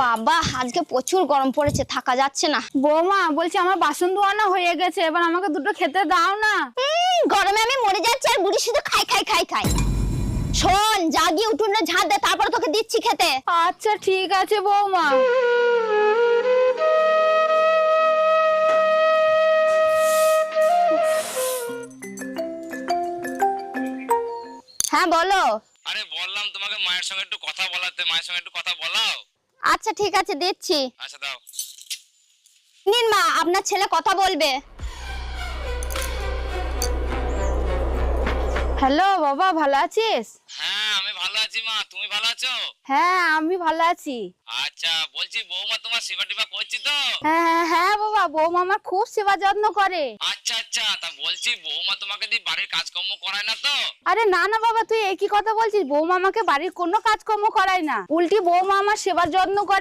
বাবা আজকে প্রচুর গরম পড়েছে, থাকা যাচ্ছে না। বৌমা বলছি আমার বাসন ধোয়ানো হয়ে গেছে, এবার আমাকে দুটো খেতে দাও না। গরমে আমি মরে যাচ্ছি আর বুড়ি শুধু খাই খাই খাই খাই। শোন, জাগিয়ে উঠোনে ঝাঁট দে, তারপর তোকে দিচ্ছি খেতে। আচ্ছা ঠিক আছে বৌমা। হ্যাঁ বলো। আরে বললাম তোমাকে মায়ের সঙ্গে একটু কথা বলাতে, মায়ের সঙ্গে একটু কথা বলাও। আচ্ছা ঠিক আছে, দিচ্ছি। আচ্ছা দাও। নিন মা, আপনার ছেলে কথা বলবে। হ্যালো বাবা, ভালো আছিস? হ্যাঁ আমি ভালো আছি মা, তুমি ভালো আছো? হ্যাঁ আমি ভালো আছি। আচ্ছা বলছি বৌমা তোমার সেবা টেবা করছি তো? হ্যাঁ হ্যাঁ বাবা, বৌমা আমার খুব সেবা যত্ন করে। আচ্ছা আচ্ছা, তা বলছি বৌমা তোমাকে দিয়ে বাড়ির কাজকর্ম করায় না তো? আরে না না বাবা, তুই একই কথা বলছিস। বৌমা আমাকে বাড়ির কোনো কাজকর্ম করায় না, উল্টি বৌমা আমার সেবা যত্ন করে।